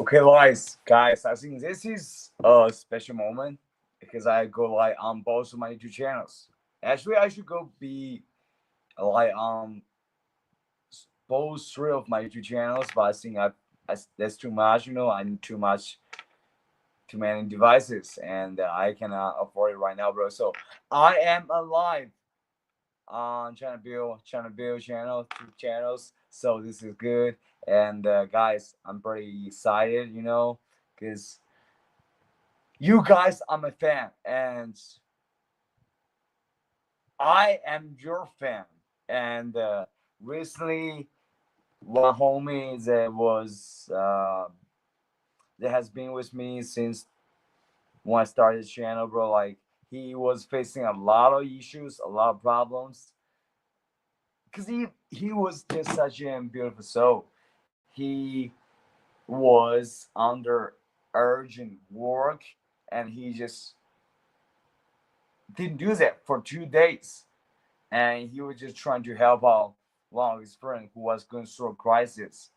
Okay, guys, I think this is a special moment because I go like on both of my YouTube channels. Actually, I should go be like on both three of my YouTube channels, but I think that's too much. I need too many devices, and I cannot afford it right now, bro. So I am alive on trying to build two channels. So this is good, and guys, I'm pretty excited, because you guys are my fan, and I am your fan. And recently, one homie that has been with me since when I started the channel, bro. Like he was facing a lot of issues, a lot of problems, because he was just such a beautiful soul. He was under urgent work, and he just didn't do that for 2 days, and he was just trying to help out one of his friends who was going through a crisis,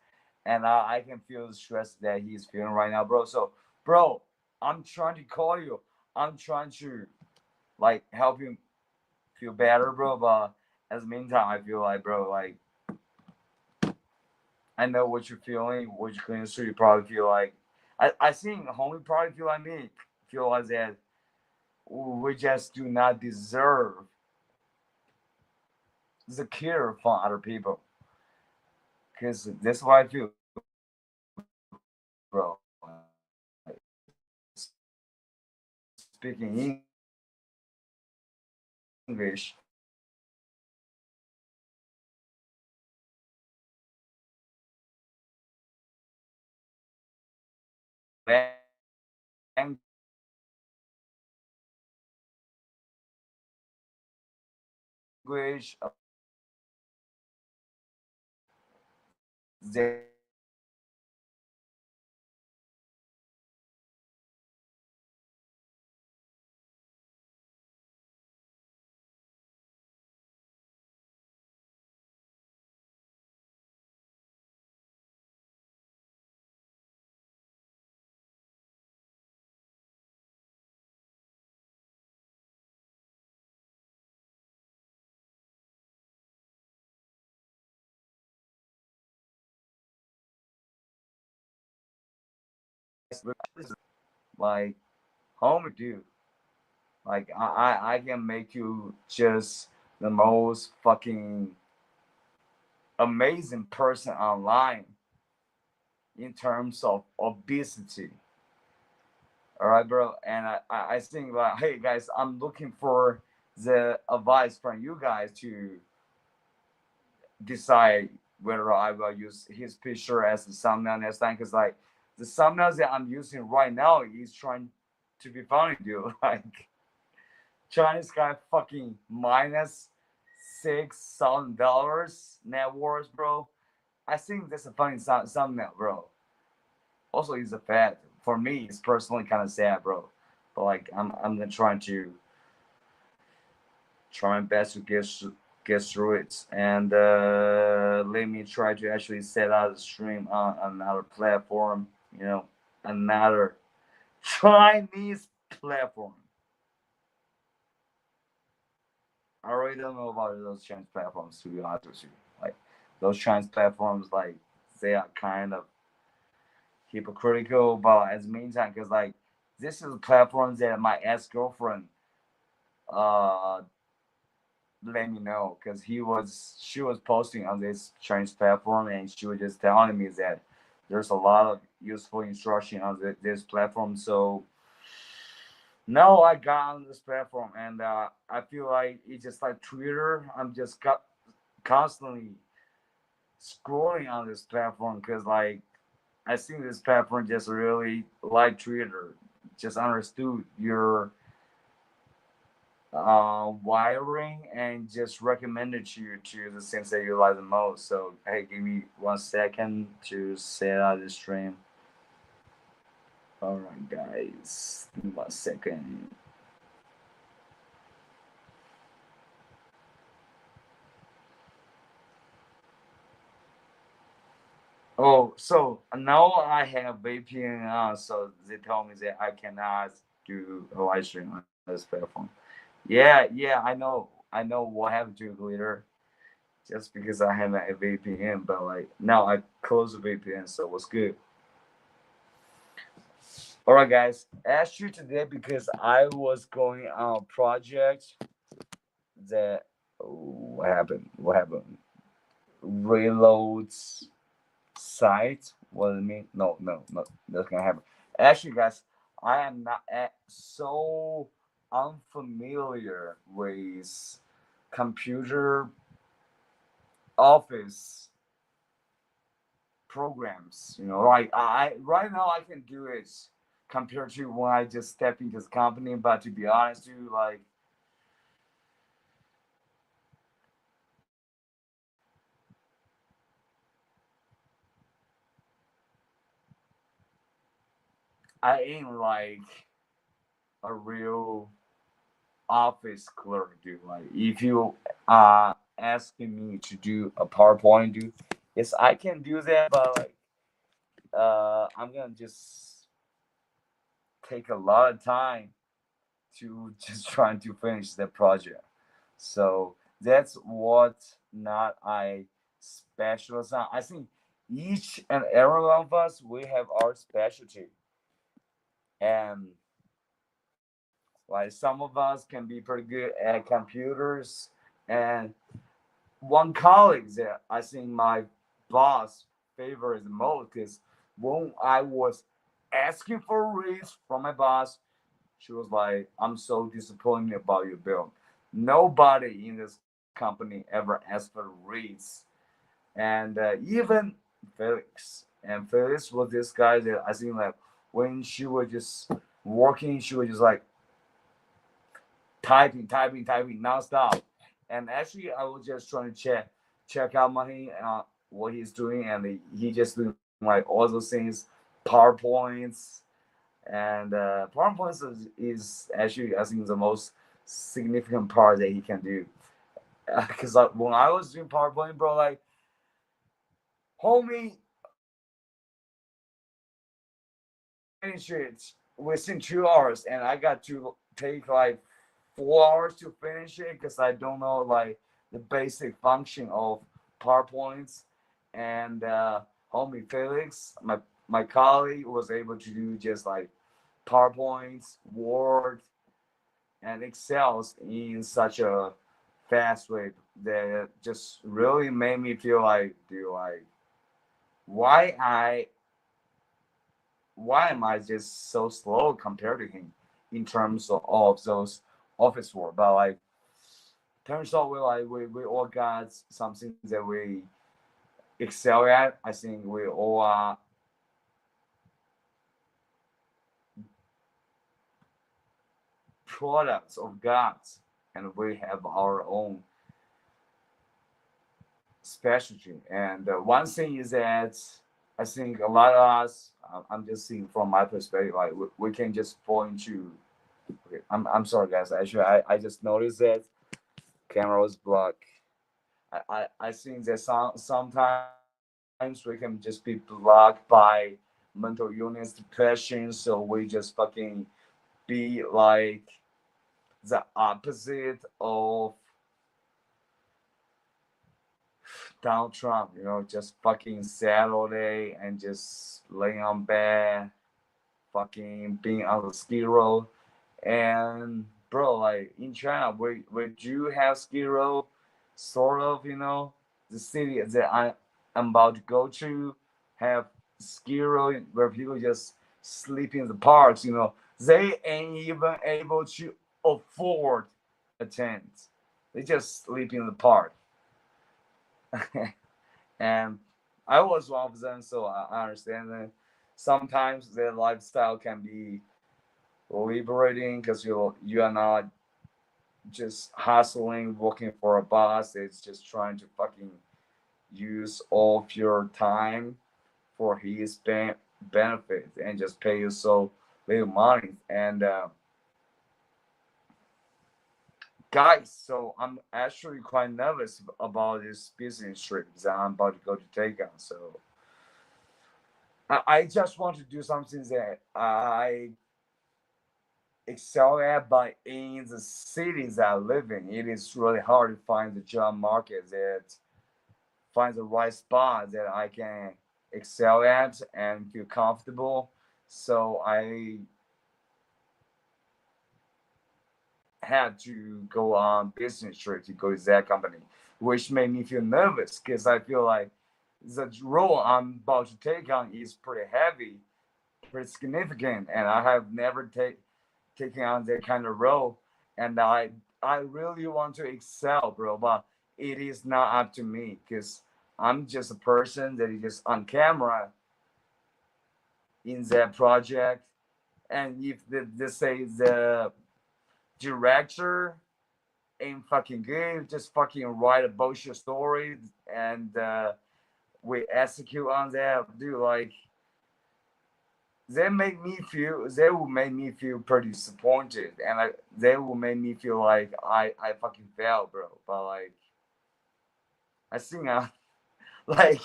and I can feel the stress that he's feeling right now, bro. So, bro, I'm trying to call you. I'm trying to like help him feel better, bro. But at the meantime, I feel like, bro, like I know what you're feeling, what you're going through. You probably feel like I think homie probably feel like me, feel like that we just do not deserve the care from other people. Because that's what I feel, bro. Speaking English, language, they like homie, dude. Like I can make you just the most fucking amazing person online in terms of obesity. All right, bro. And I think like, hey guys, I'm looking for the advice from you guys to decide whether I will use his picture as the thumbnail next time. Because like the thumbnails that I'm using right now is trying to be funny, dude. Like Chinese guy fucking minus $6,000 net worth, bro. I think that's a funny thumbnail, bro. Also, he's a fat. For me, it's personally kind of sad, bro. But like, I'm gonna try my best to get through it, and let me try to actually set out a stream on another platform. Another Chinese platform. I really don't know about those Chinese platforms, to be honest with you. Like those Chinese platforms, like they are kind of hypocritical, but at the meantime, because like this is a platform that my ex girlfriend uh let me know, because she was posting on this Chinese platform, and she was just telling me that there's a lot of useful instruction on this platform. So now I got on this platform, and I feel like it's just like Twitter. I'm just constantly scrolling on this platform, because like I think this platform just really like Twitter, just understood your wiring, and just recommended you to the things that you like the most. So hey, give me 1 second to set out the stream. All right, guys, give me 1 second. Oh, so now I have VPN on, so they tell me that I cannot do a live stream on this platform. Yeah, I know what happened to later, just because I have a VPN, but like now I close the VPN, so what's good? All right, guys, asked you today because I was going on a project that. Oh, what happened? What happened? Reloads site. What do you mean? No, that's gonna happen. Actually, guys, I am not so unfamiliar with computer office programs. Like I right now I can do it compared to when I just step into the company. But to be honest, with you, like I ain't like a real office clerk, dude. Like if you asking me to do a PowerPoint, dude, yes, I can do that, but like I'm gonna just take a lot of time to just trying to finish the project. So that's what not I specialize on. I think each and every one of us we have our specialty, and like some of us can be pretty good at computers, and one colleague that I think my boss favors the most because when I was asking for a raise from my boss, she was like, "I'm so disappointed about your bill. Nobody in this company ever asked for a raise." And even Felix was this guy that I think like when she was just working, she was just like typing nonstop. And actually, I was just trying to check out money, what he's doing, and he just doing like all those things, PowerPoints, and PowerPoints is actually I think the most significant part that he can do. Because when I was doing PowerPoint, bro, like homie, finish it within 2 hours, and I got to take like 4 hours to finish it because I don't know like the basic function of PowerPoints. And homie Felix, my colleague, was able to do just like PowerPoints, Word, and Excels in such a fast way that just really made me feel like, dude, like why I why am I just so slow compared to him in terms of those office work? But like turns out we all got something that we excel at. I think we all are products of gods, and we have our own specialty. And one thing is that I think a lot of us, I'm just seeing from my perspective, like we can just fall into. Okay, I'm sorry, guys. Actually, I just noticed that camera was blocked. I think that sometimes we can just be blocked by mental illness, depression. So we just fucking be like the opposite of Donald Trump. Just fucking sad all day and just laying on bed, fucking being on the ski road. And bro, like in China, we do have ski road, sort of. The city that I'm about to go to have ski road where people just sleep in the parks. They ain't even able to afford a tent. They just sleep in the park. And I was one of them, so I understand that sometimes their lifestyle can be liberating because you are not just hustling, working for a boss. It's just trying to fucking use all of your time for his benefits and just pay you so little money. And guys, so I'm actually quite nervous about this business trip that I'm about to go to take on. So I just want to do something that I excel at, but in the cities I live in, it is really hard to find the job market that finds the right spot that I can excel at and feel comfortable. So I had to go on business trip to go to that company, which made me feel nervous because I feel like the role I'm about to take on is pretty heavy, pretty significant, and I have never taken on that kind of role. And I really want to excel, bro, but it is not up to me because I'm just a person that is just on camera in that project. And if they say the director ain't fucking good, just fucking write a bullshit story and we execute on that, dude, like they will make me feel pretty disappointed, and they will make me feel like I fucking failed, bro. But like I think I like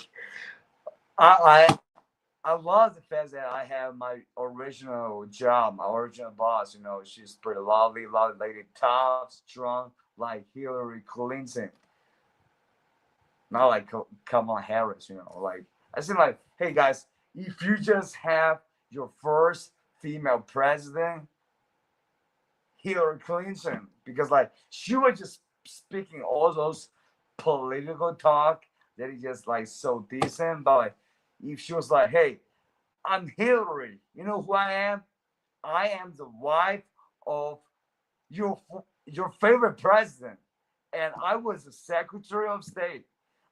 I I love the fact that I have my original job, my original boss. You know, she's pretty lovely lady, tough, strong, like Hillary Clinton, not like Kamala Harris. You know, like I think like, hey guys, if you just have your first female president, Hillary Clinton, because like she was just speaking all those political talk that is just like so decent, but like if she was like, hey, I'm Hillary. You know who I am? I am the wife of your your favorite president, and I was the Secretary of State.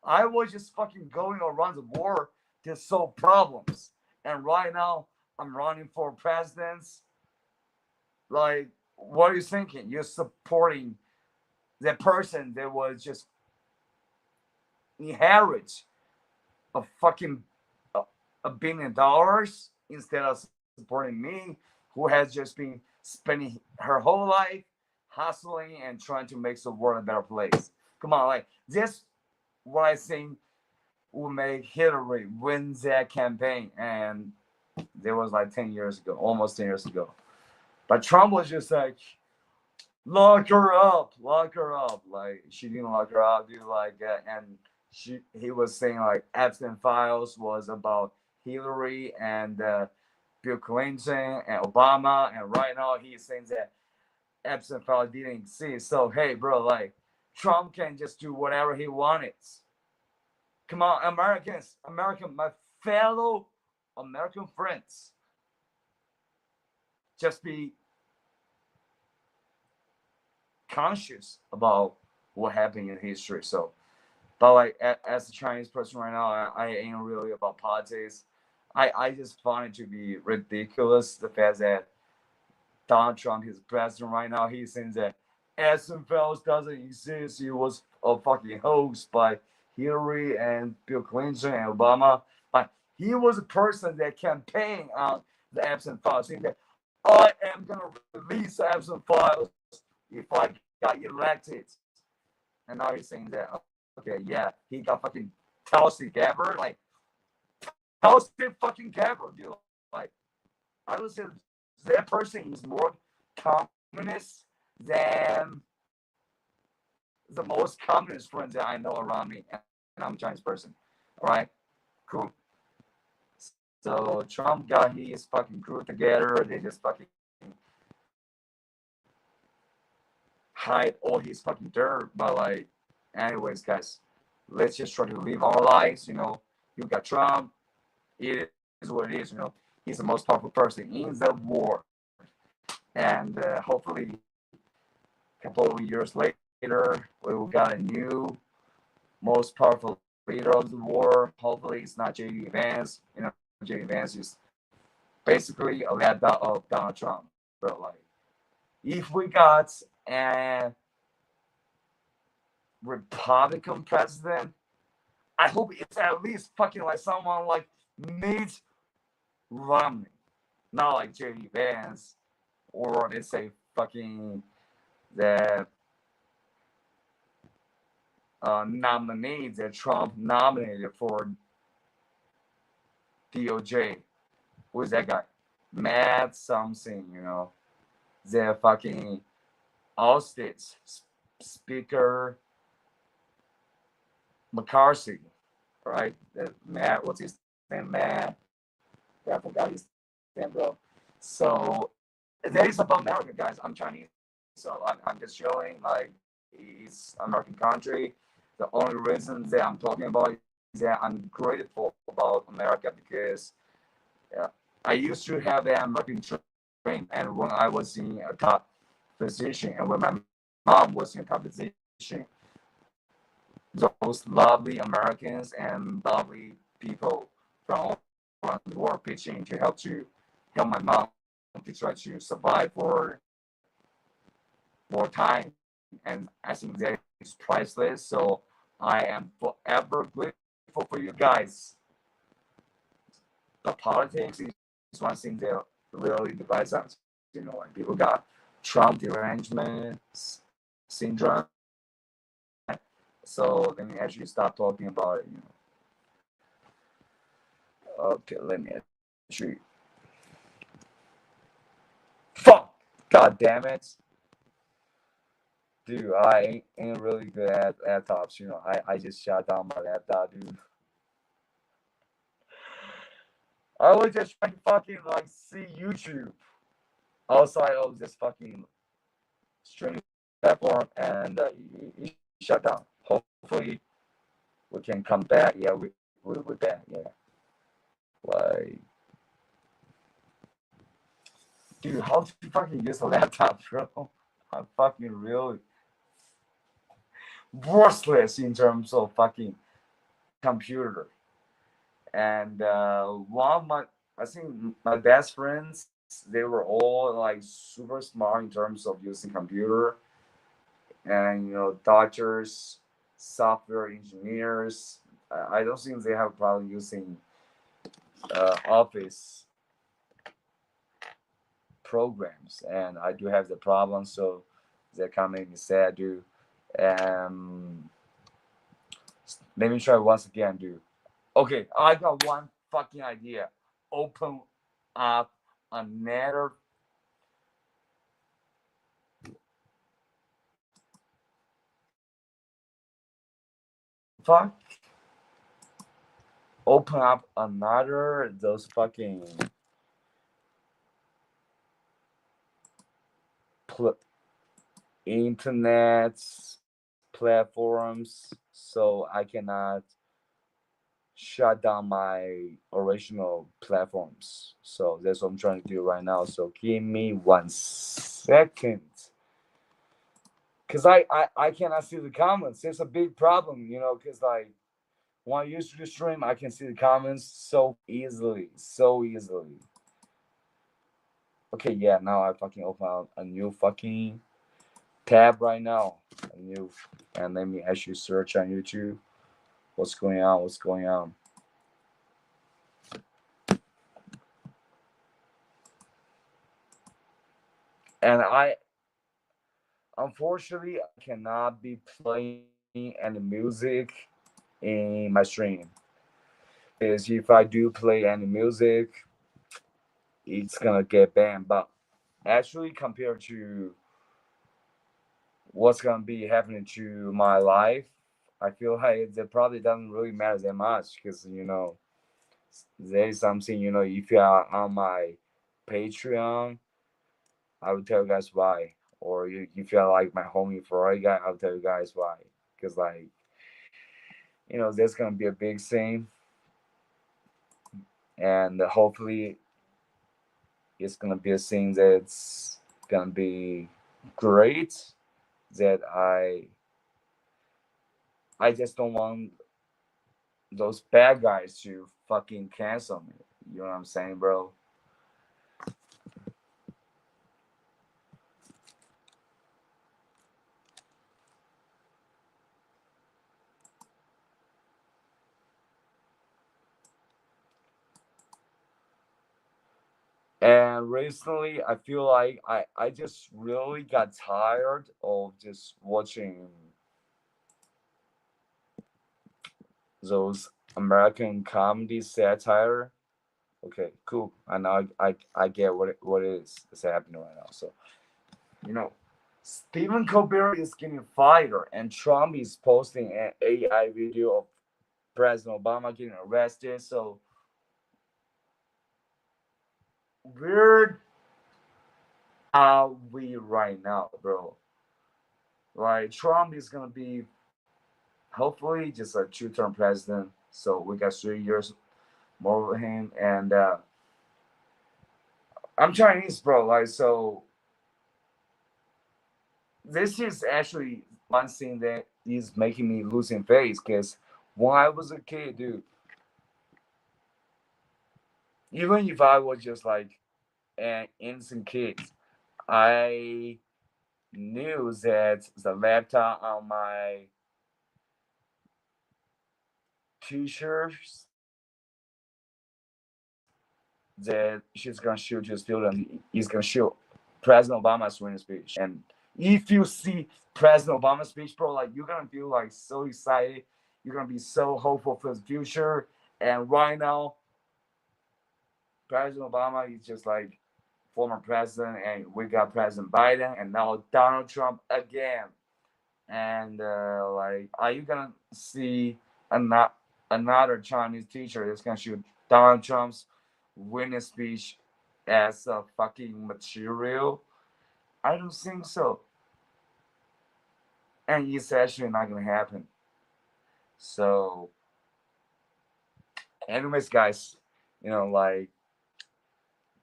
I was just fucking going around the world to solve problems, and right now I'm running for presidents. Like, what are you thinking? You're supporting the person that was just inherit a fucking a, $1 billion instead of supporting me, who has just been spending her whole life hustling and trying to make the world a better place. Come on, like this, what I think will make Hillary win that campaign, and there was like 10 years ago, almost 10 years ago. But Trump was just like, lock her up, lock her up. Like she didn't lock her up, dude. Like, and he was saying like Epstein files was about Hillary and Bill Clinton and Obama, and right now he's saying that Epstein files didn't exist. So hey, bro, like Trump can just do whatever he wanted. Come on, Americans, my fellow American friends, just be conscious about what happened in history. So, but like as a Chinese person right now, I ain't really about politics. I just find it to be ridiculous the fact that Donald Trump is president right now. He's saying that SFL doesn't exist. It was a fucking hoax by Hillary and Bill Clinton and Obama. But he was a person that campaigned on the Epstein files, saying that I am gonna release the Epstein files if I got elected. And now he's saying that, okay, yeah, he got fucking Tulsi Gabbard, like Tulsi fucking Gabbard, dude. Like, I would say that person is more communist than the most communist friends that I know around me, and I'm a Chinese person. All right, cool. So Trump got his fucking crew together. They just fucking hide all his fucking dirt. But like, anyways, guys, let's just try to live our lives. You know, you got Trump. It is what it is. You know, he's the most powerful person in the world, and hopefully, a couple of years later, we will got a new most powerful leader of the world. Hopefully, it's not J.D. Vance. You know, J.D. Vance is basically a lapdog of Donald Trump. But like, if we got a Republican president, I hope it's at least fucking like someone like Mitt Romney, not like J.D. Vance, or let's say fucking the nominee that Trump nominated for DOJ. Who is that guy? Matt something, the fucking ousted Speaker McCarthy, right? Matt, what's his name? Matt. I forgot his name, bro. So that is about America, guys. I'm Chinese, so I'm just showing like it's American country. The only reason that I'm talking about is that I'm grateful about America because I used to have an American dream, and when I was in a top position, and when my mom was in a top position, those lovely Americans and lovely people from all around the world pitching to help my mom to try to survive for more time, and I think that is priceless. So I am forever grateful for you guys. The politics is one thing that really divides us. And people got Trump derangement syndrome. So let me actually stop talking about it. Okay, let me actually. Fuck! God damn it. Dude, I ain't really good at laptops. I just shut down my laptop, dude. I was just trying to fucking see YouTube outside of this fucking streaming platform, and it shut down. Hopefully, we can come back. Yeah, we're back. Yeah, like, dude, how to fucking use a laptop, bro? I'm fucking really worthless in terms of fucking computer. And one of I think my best friends, they were all like super smart in terms of using computer, and doctors, software engineers. I don't think they have a problem using Office programs, and I do have the problem, so that kind of made me sad, dude. Let me try once again, dude. Okay, I got one fucking idea. Open up another. Fuck. Open up another those fucking internet platforms, so I cannot shut down my original platforms. So that's what I'm trying to do right now. So give me 1 second. Cause I cannot see the comments. It's a big problem, cause like when I used to stream, I can see the comments so easily. So easily. Okay, yeah, now I fucking open up a new fucking tab right now. And let me actually search on YouTube. What's going on? What's going on? And unfortunately, I cannot be playing any music in my stream. Because if I do play any music, it's gonna get banned. But actually, compared to what's gonna be happening to my life, I feel like it probably doesn't really matter that much because there is something if you are on my Patreon, I will tell you guys why. Or if you are like my homie Ferrari guy, I'll tell you guys why. Because there's gonna be a big thing, and hopefully it's gonna be a thing that's gonna be great. That I just don't want those bad guys to fucking cancel me. You know what I'm saying, bro? And recently, I feel like I just really got tired of just watching those American comedy satire. Okay, cool. I know I get what is happening right now. So you know, Stephen Colbert is getting fired, and Trump is posting an AI video of President Obama getting arrested. So where are we right now, bro? Like Trump is gonna be hopefully just a two-term president. So we got 3 years more with him, and I'm Chinese, bro. Like so, this is actually one thing that is making me losing faith. Cause when I was a kid, dude, even if I was just like an innocent kid, I knew that the laptop on my teachers that she's gonna shoot to a student is gonna shoot President Obama's winning speech. And if you see President Obama's speech, bro, like you're gonna feel like so excited. You're gonna be so hopeful for the future. And right now, President Obama is just like former president, and we got President Biden, and now Donald Trump again. And like, are you gonna see another Chinese teacher that's gonna shoot Donald Trump's winning speech as a fucking material? I don't think so, and it's actually not gonna happen. So, anyways, guys, like,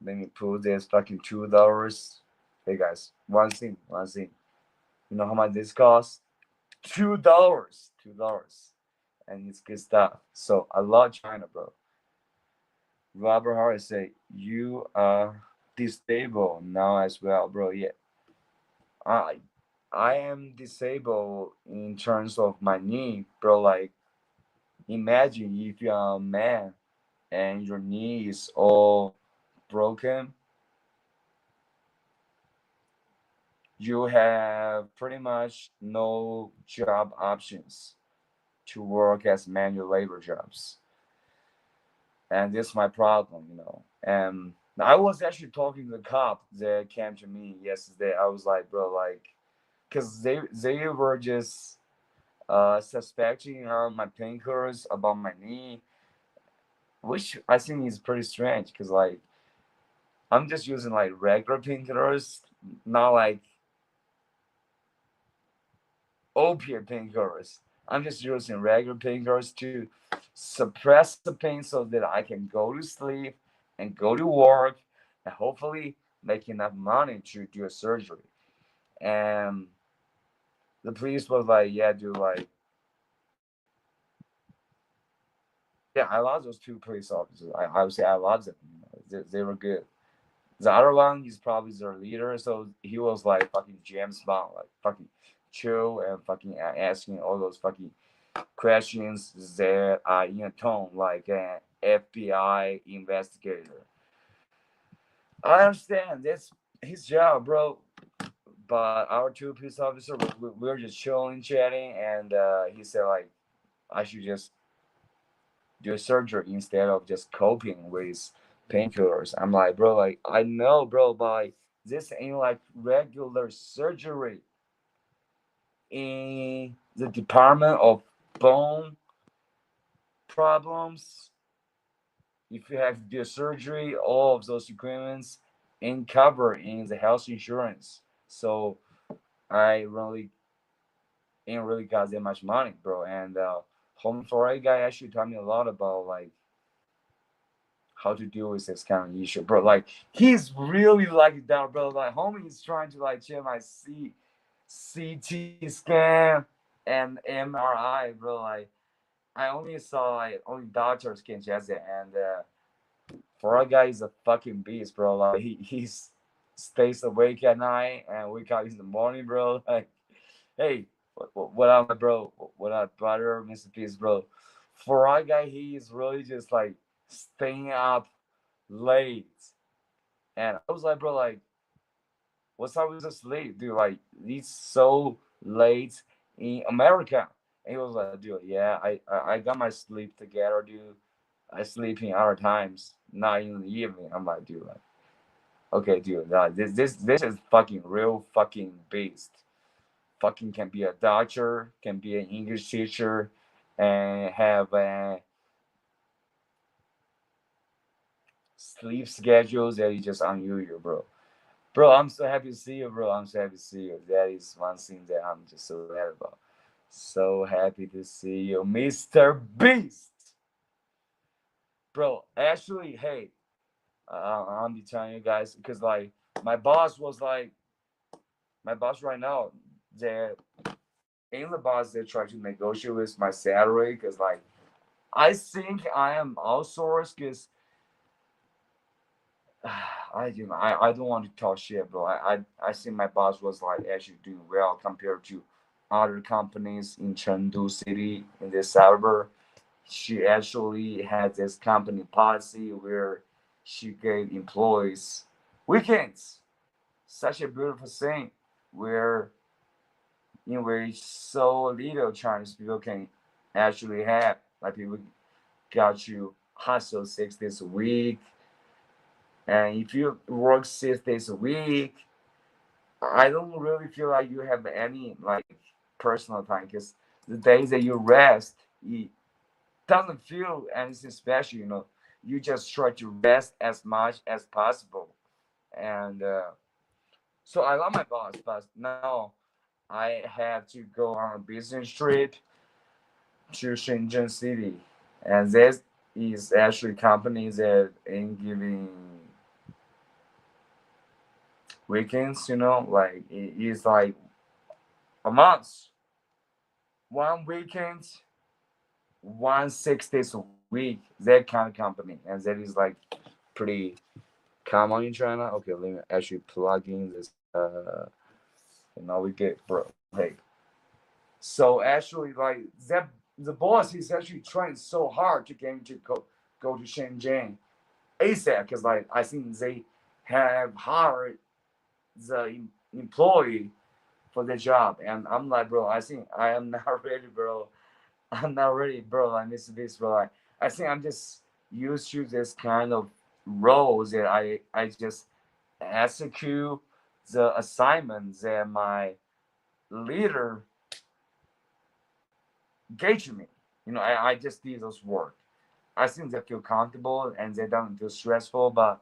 let me put this fucking $2. Hey guys, one thing. You know how much this costs? $2, $2, and it's good stuff. So I love China, bro. Robert Hart say you are disabled now as well, bro. Yeah, I I am disabled in terms of my knee, bro. Like, imagine if you're a man and your knee is all broken, you have pretty much no job options to work as manual labor jobs. And this is my problem. And I was actually talking to the cop that came to me yesterday. I was like, bro, like, because they were just suspecting my painkillers about my knee, which I think is pretty strange because like I'm just using like regular painkillers, not like opiate painkillers. I'm just using regular painkillers to suppress the pain so that I can go to sleep and go to work and hopefully make enough money to do a surgery. And the police was like, yeah, dude, like, yeah, I love those two police officers. I would say I love them. They were good. The other one is probably their leader, so he was like fucking James Bond, like fucking chill and fucking asking all those fucking questions that are in a tone like an FBI investigator. I understand that's his job, bro. But our two police officers, we were just chilling, chatting, and he said like I should just do surgery instead of just coping with painkillers. I'm like, bro, like I know, bro, but this ain't like regular surgery in the department of bone problems. If you have to do surgery, all of those equipments ain't covered in the health insurance. So I ain't really got that much money, bro. And home for a guy actually taught me a lot about like how to deal with this kind of issue, bro. Like he's really like that, bro. Like homie is trying to like check my CT scan and MRI, bro. Like I only saw like only doctors can check it, and for a guy, he's a fucking beast, bro. Like he's stays awake at night and wake up in the morning, bro. Like, hey, what up, my bro? What up, brother, Mr. Peace, bro? For a guy, he is really just like staying up late. And I was like, bro, like, what's up with the sleep, dude? Like, it's so late in America. And he was like, dude, yeah, I got my sleep together, dude. I sleep in other times. not in the evening. I'm like, dude, like, okay, dude, this is fucking real fucking beast. Fucking can be a doctor, can be an English teacher, and have a sleep schedules that is just unusual, bro. Bro, I'm so happy to see you, bro. I'm so happy to see you. That is one thing that I'm just so happy about. So happy to see you, Mr. Beast. Bro, actually, hey, I'm be telling you guys because like my boss was like my boss right now. They're in the boss. They try to negotiate with my salary because like I think I am outsourced because I don't want to talk shit, bro. I think my boss was like actually doing well compared to other companies in Chengdu City in this suburb. She actually had this company policy where she gave employees weekends. Such a beautiful thing where in which so little Chinese people can actually have. Like people got you hustle 6 days a week. And if you work 6 days a week, I don't really feel like you have any like personal time because the days that you rest, it doesn't feel anything special. You just try to rest as much as possible. And so I love my boss, but now I have to go on a business trip to Shenzhen City, and this is actually companies that ain't giving weekends. Like it is like a month, one weekend, 1 6 days a week. That kind of company, and that is like pretty common in China. Okay, let me actually plug in this. And now we get bro. Hey, so actually, like that, the boss is actually trying so hard to get him to go to Shenzhen ASAP because like I think they have hired the employee for the job, and I'm like, bro, I think I am not ready, bro. I'm not ready, bro. I miss this, bro. I think I'm just used to this kind of roles that I just execute the assignments that my leader gave to me. I just did those work. I think they feel comfortable and they don't feel stressful. But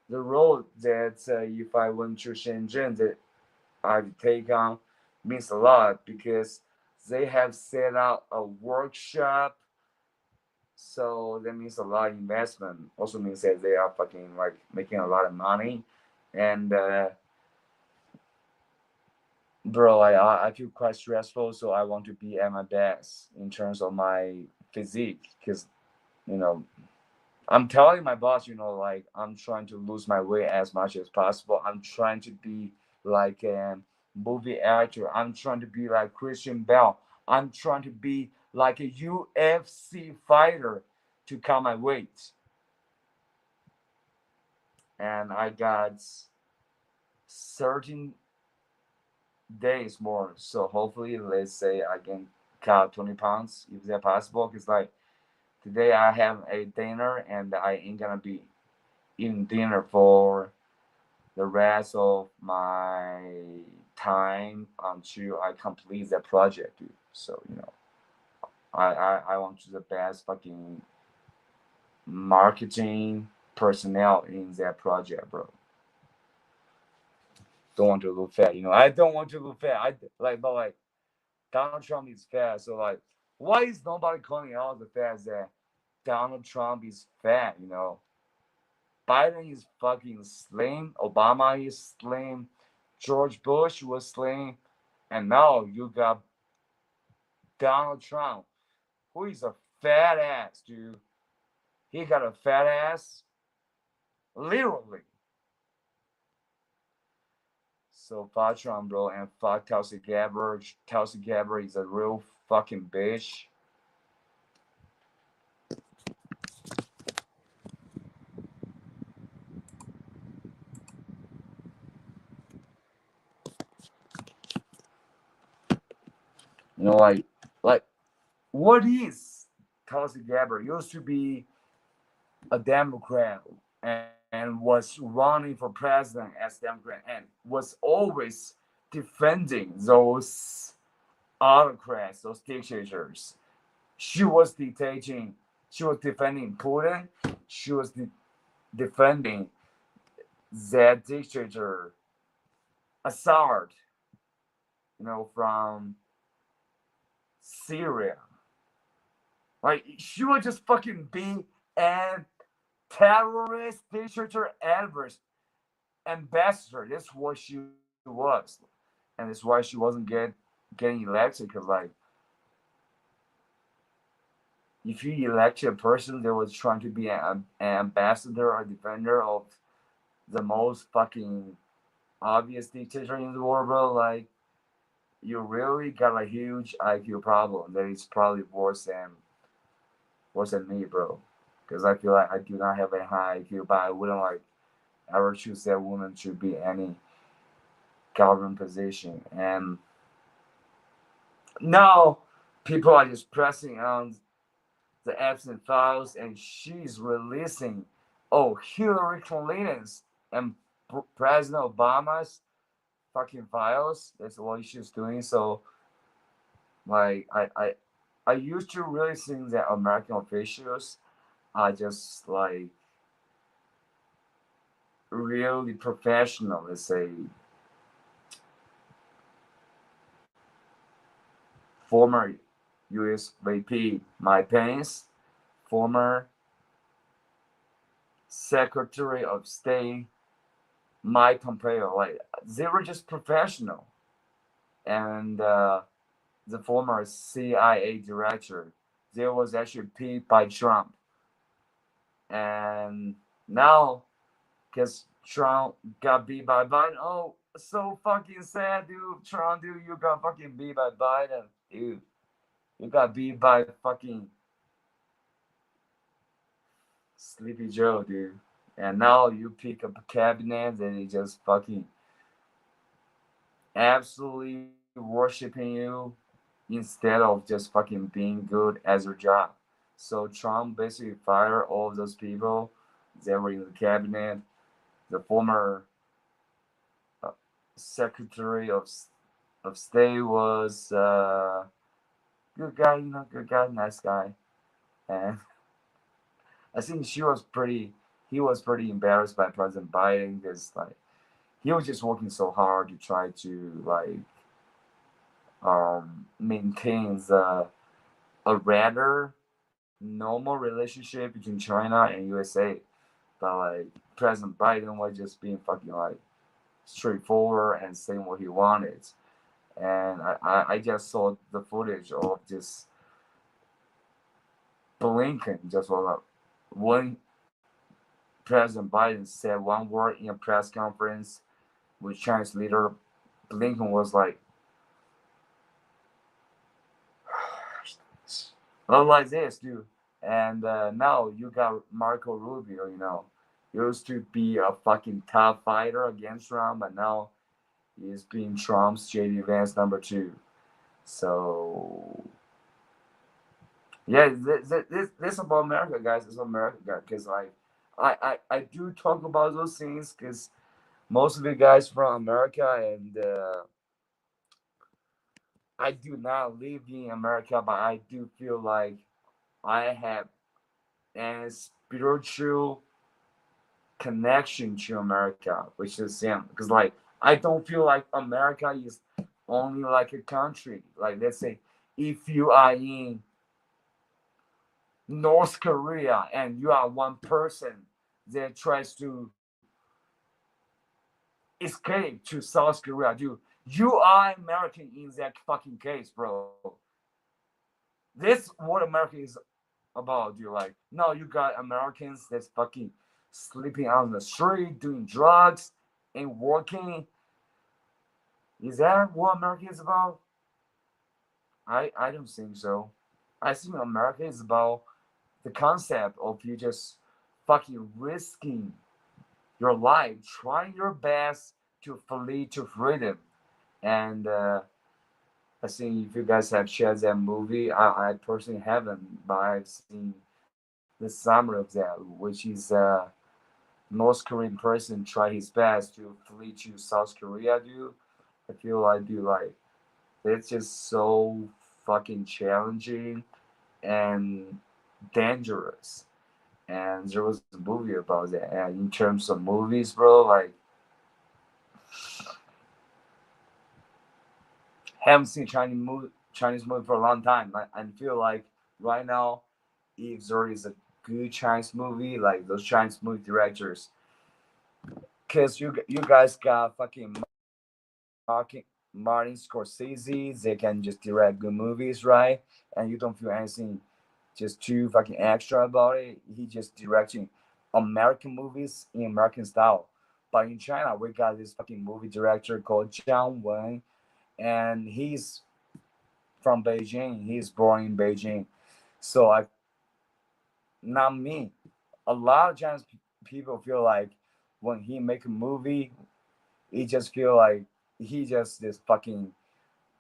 the role that if I went to Shenzhen that I take on means a lot because they have set out a workshop. So that means a lot of investment. Also means that they are fucking like making a lot of money. And bro, I feel quite stressful. So I want to be at my best in terms of my physique because you know I'm telling my boss, like I'm trying to lose my weight as much as possible. I'm trying to be like a movie actor. I'm trying to be like Christian Bell. I'm trying to be like a UFC fighter to cut my weight. And I got 13 days more. So hopefully, let's say I can cut 20 pounds if that's possible. Because like today I have a dinner and I ain't gonna be eating dinner for the rest of my time until I complete the project, dude. So I want to be the best fucking marketing personnel in that project, bro. Don't want to look fat, I don't want to look fat. But like Donald Trump is fat, so like, why is nobody calling out the fact that Donald Trump is fat? Biden is fucking slim. Obama is slim. George Bush was slim. And now you got Donald Trump, who is a fat ass, dude. He got a fat ass, literally. So fuck Trump, bro, and fuck Tulsi Gabbard. Tulsi Gabbard is a real fucking bitch. Like, what is Tulsi Gabbard? Used to be a Democrat and was running for president as Democrat and was always defending those autocrats, those dictators. She was dictating, she was defending Putin, she was defending that dictator Assad, from Syria. Like, she would just fucking be an terrorist dictator ambassador. That's what she was. And that's why she wasn't getting elected. Because, like, if you elect a person that was trying to be an ambassador or defender of the most fucking obvious dictator in the world, bro, like, you really got a huge IQ problem that is probably worse than me, bro. Because I feel like I do not have a high IQ, but I wouldn't like ever choose that woman to be any government position. And now people are just pressing on the absent files, and she's releasing, Hillary Clinton's and President Obama's fucking files. That's what she's doing. So, like, I used to really think that American officials are just like really professional. Let's say former U.S. VP Mike Pence, former Secretary of State Mike Pompeo, like, they were just professional. And the former CIA director, they was actually picked by Trump. And now, because Trump got beat by Biden, so fucking sad, dude. Trump, dude, you got fucking beat by Biden, dude. You got beat by fucking Sleepy Joe, dude. And now you pick up a cabinet and he just fucking absolutely worshiping you instead of just fucking being good as your job. So Trump basically fired all of those people that were in the cabinet. The former Secretary of State was good guy, good guy, nice guy. And I think he was pretty embarrassed by President Biden because, like, he was just working so hard to try to, like, maintain a rather normal relationship between China and USA. But, like, President Biden was just being fucking, like, straightforward and saying what he wanted. And I just saw the footage of just Blinken just when President Biden said one word in a press conference with Chinese leader, Blinken was like, not like this, dude. And now you got Marco Rubio, used to be a fucking top fighter against Trump, but now he's being Trump's JD Vance number 2. So, yeah, this about America, guys. It's America, guys. Because, like, I do talk about those things because most of you guys from America, and I do not live in America, but I do feel like I have a spiritual connection to America, which is Sam. Because, like, I don't feel like America is only like a country. Like, let's say if you are in North Korea and you are one person that tries to escape to South Korea, dude, you are American in that fucking case, bro. This what America is about, dude. Like, no, you got Americans that's fucking sleeping on the street, doing drugs, and working. Is that what America is about? I don't think so. I think America is about the concept of you just fucking risking your life, trying your best to flee to freedom. And I think if you guys have shared that movie, I personally haven't, but I've seen the summary of that, which is North Korean person try his best to flee to South Korea, dude. I feel like, dude, like it's just so fucking challenging and dangerous. And there was a movie about that. And in terms of movies, bro, like haven't seen Chinese movie for a long time. I feel like right now, if there is a good Chinese movie, like those Chinese movie directors, because you guys got fucking Martin, Martin Scorsese, they can just direct good movies, right? And you don't feel anything just too fucking extra about it. He just directing American movies in American style. But in China, we got this fucking movie director called Zhang Wen, and he's from Beijing. He's born in Beijing. So I, not me. A lot of Chinese people feel like when he make a movie, he just feel like he just this fucking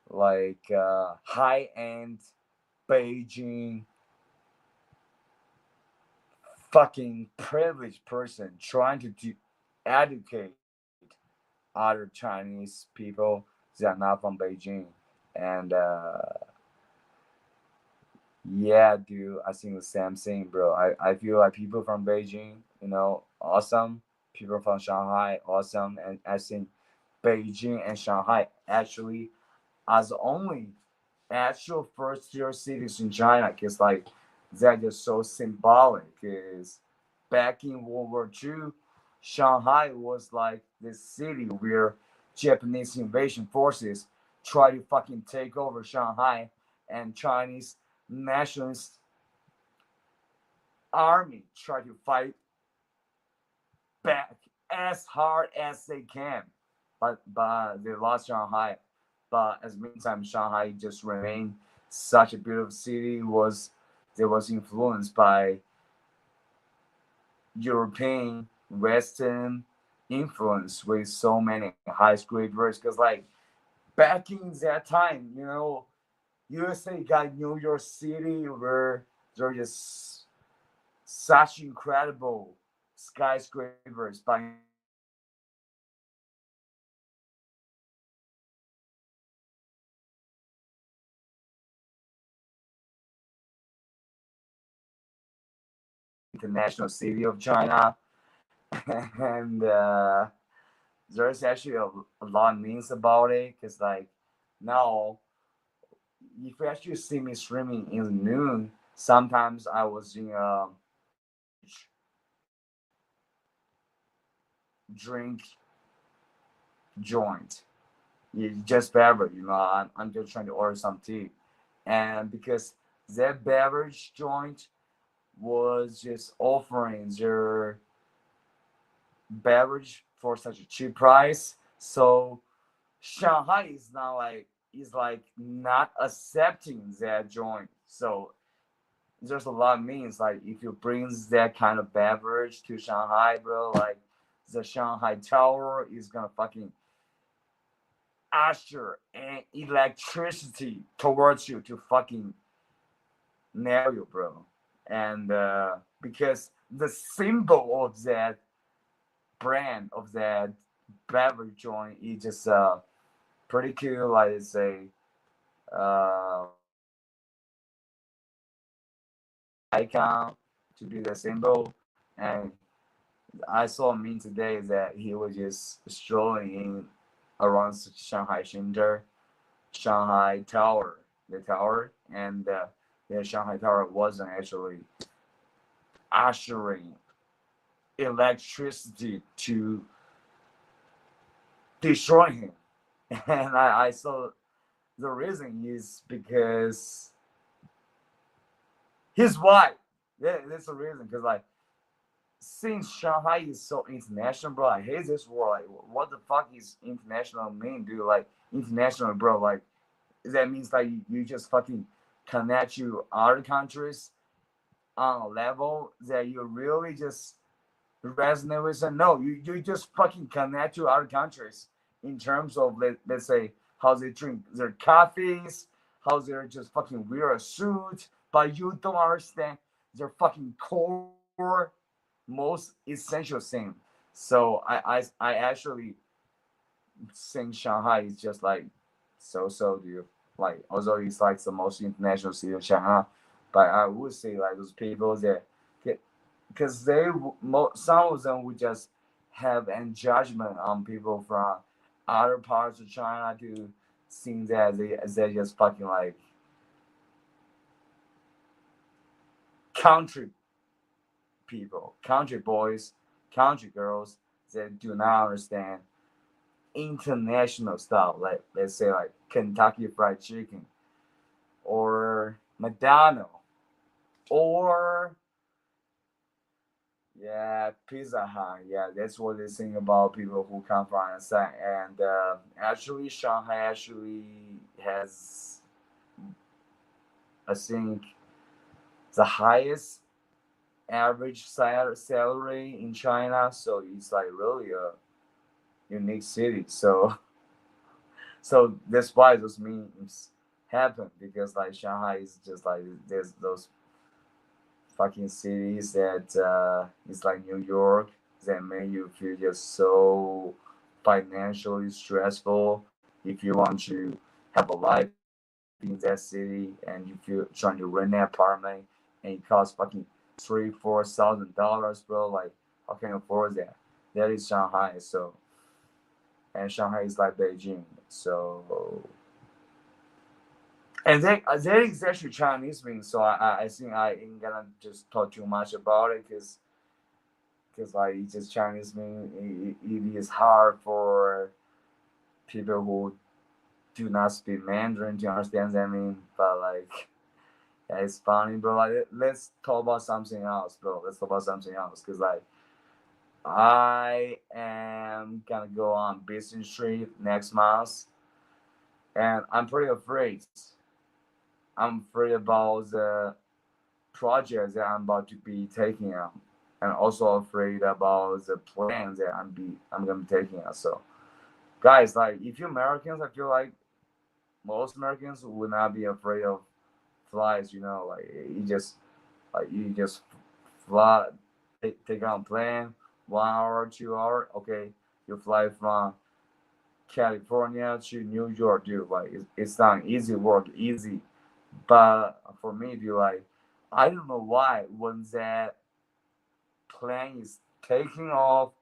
like high end Beijing fucking privileged person trying to educate other Chinese people that are not from Beijing. And yeah, dude, I think the same thing, bro. I feel like people from Beijing, awesome. People from Shanghai, awesome. And I think Beijing and Shanghai actually as only actual first tier cities in China, because like they're just so symbolic. Is back in World War II, Shanghai was like the city where Japanese invasion forces try to fucking take over Shanghai, and Chinese nationalist army try to fight back as hard as they can, but they lost Shanghai. But as meantime, Shanghai just remained such a beautiful city. Was influenced by European Western influence with so many high skyscrapers. Because like back in that time, USA got New York City where there are just such incredible skyscrapers by international city of China. And there's actually a lot of memes about it, because like now if you actually see me streaming in the noon, sometimes I was in a drink joint. You just beverage, I'm just trying to order some tea. And because that beverage joint was just offering their beverage for such a cheap price, so Shanghai is like not accepting that joint. So there's a lot of means like if you bring that kind of beverage to Shanghai, bro, like the Shanghai Tower is gonna fucking usher and electricity towards you to fucking nail you, bro. And because the symbol of that brand of that beverage joint is just pretty cool. Like it's a uh, icon to be the symbol. And I saw a meme today that he was just strolling in around Shanghai Center, Shanghai Tower, the tower, and the Shanghai Tower wasn't actually ushering electricity to destroy him. And I saw the reason is because his wife. Yeah, that's the reason. Because like since Shanghai is so international, bro, I hate this word. Like, what the fuck is international mean, dude? Like, international, bro. Like, that means like you just fucking connect to other countries on a level that you really just resonate with. And no, you just fucking connect to other countries in terms of let's say how they drink their coffees, how they're just fucking wear a suit, but you don't understand their fucking core, most essential thing. So I actually think Shanghai is just like so dude. Like although it's like the most international city of China, but I would say like those people that get, because some of them would just have a judgment on people from other parts of China to think that they just fucking like country people, country boys, country girls that do not understand international style, like let's say like Kentucky Fried Chicken or McDonald's or yeah, Pizza Hut. Yeah, that's what they think about people who come from outside. And actually, Shanghai actually has, I think, the highest average salary in China. So it's like really a unique city. So that's why those memes happen, because like Shanghai is just like there's those fucking cities that it's like New York that make you feel just so financially stressful if you want to have a life in that city and you feel trying to rent an apartment and it costs fucking $3,000-4,000, bro. Like how can you afford that? That is Shanghai. So and Shanghai is like Beijing. So and that is actually Chinese thing. So I think I ain't gonna just talk too much about it because like it's just Chinese thing. It is hard for people who do not speak Mandarin to understand that mean. But like yeah, it's funny, bro. Like let's talk about something else, bro. Let's talk about something else because like I am gonna go on business trip next month, and I'm pretty afraid. I'm afraid about the projects that I'm about to be taking on, and also afraid about the plans that I'm gonna be taking on. So, guys, like if you're Americans, I feel like most Americans would not be afraid of flights. You know, like you just fly, take on plane, 1 hour, 2 hour. Okay, you fly from California to New York, dude. Like it's not easy work, easy. But for me, dude, like I don't know why when that plane is taking off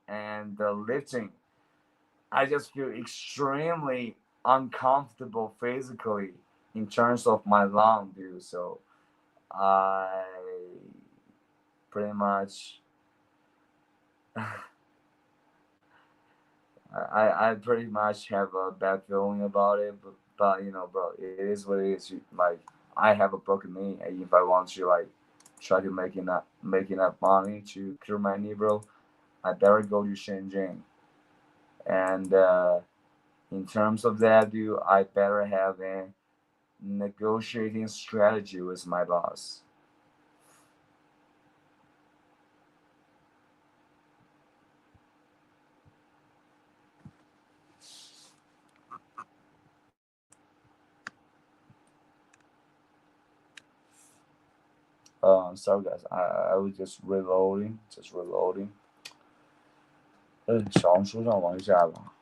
and the lifting, I just feel extremely uncomfortable physically in terms of my lung, dude. So I pretty much I pretty much have a bad feeling about it, but you know, bro, it is what it is. Like I have a broken knee, and if I want to like try to make enough money to cure my knee, bro, I better go to Shenzhen. And in terms of that, dude, I better have a negotiating strategy with my boss. Sorry guys, I was just reloading. 小红书上玩一下吧。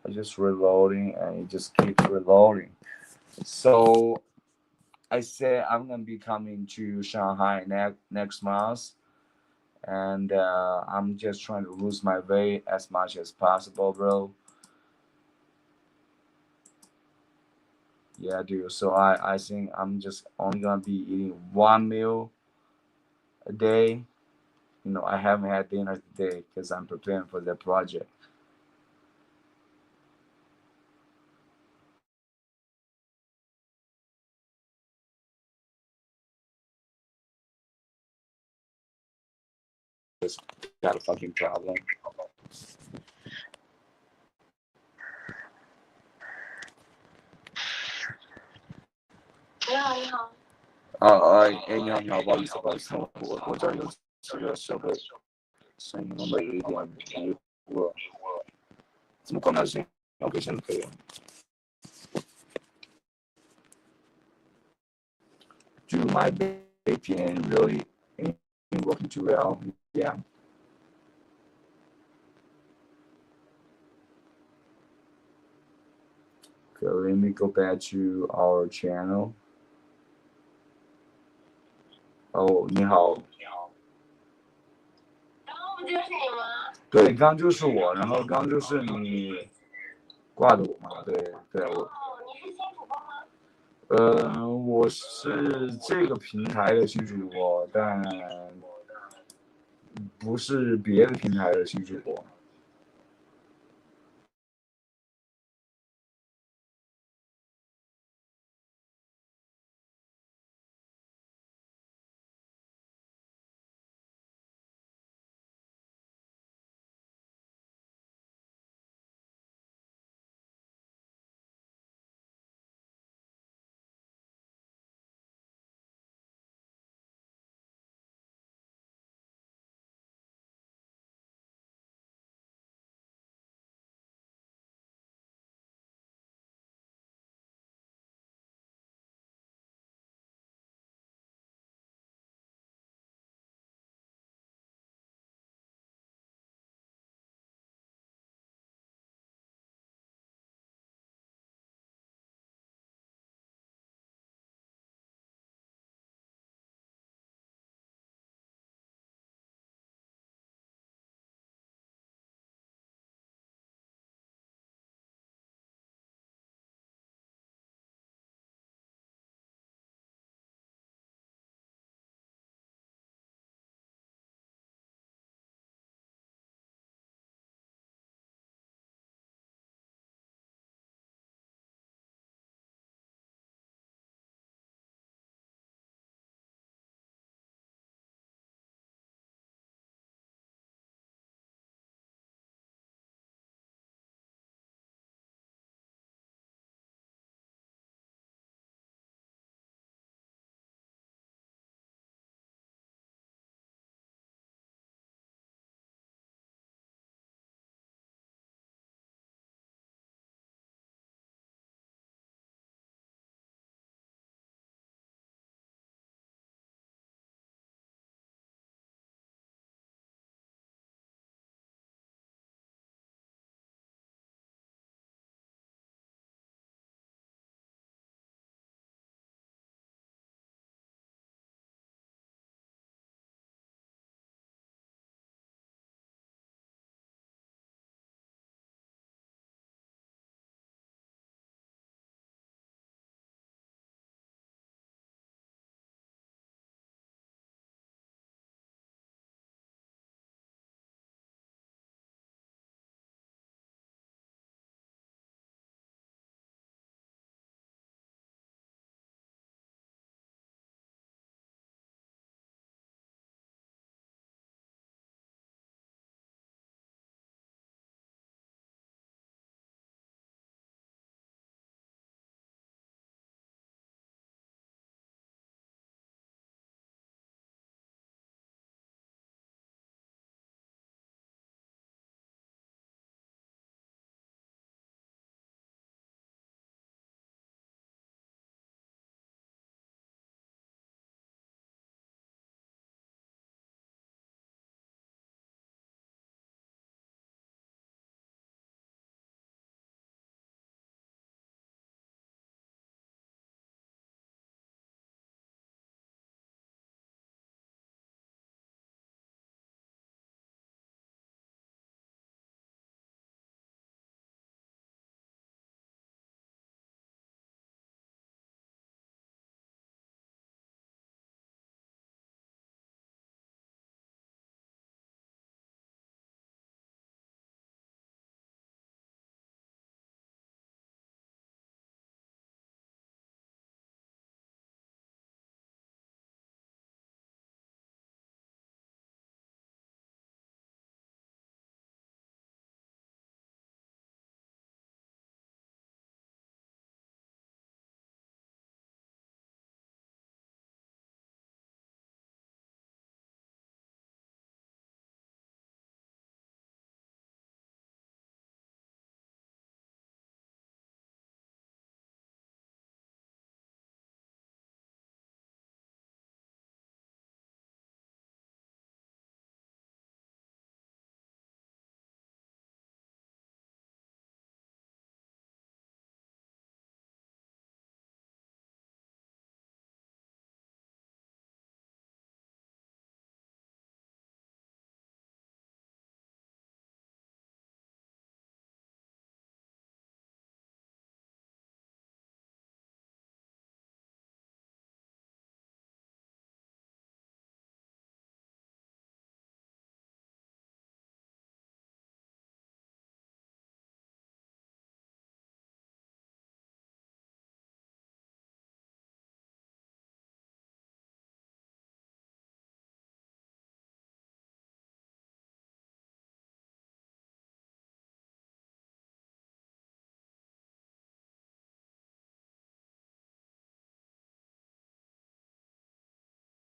I just reloading and it just keeps reloading. So I said I'm gonna be coming to Shanghai next month, and I'm just trying to lose my weight as much as possible, bro. Yeah, dude. So I think I'm just only gonna be eating one meal a day. You know, I haven't had dinner today because I'm preparing for the project. Just got a fucking problem. 你好。你好，不好意思，我这儿有这个设备声音有一点疑惑，怎么关掉声音？OK，现在可以了。Do my it didn't really work too well. Yeah. Okay, let me go back to our channel. 哦，你好。然后不就是你吗？对，刚就是我，然后刚就是你挂的我嘛，对我。哦，你是新主播吗？我是这个平台的新主播，但不是别的平台的新主播。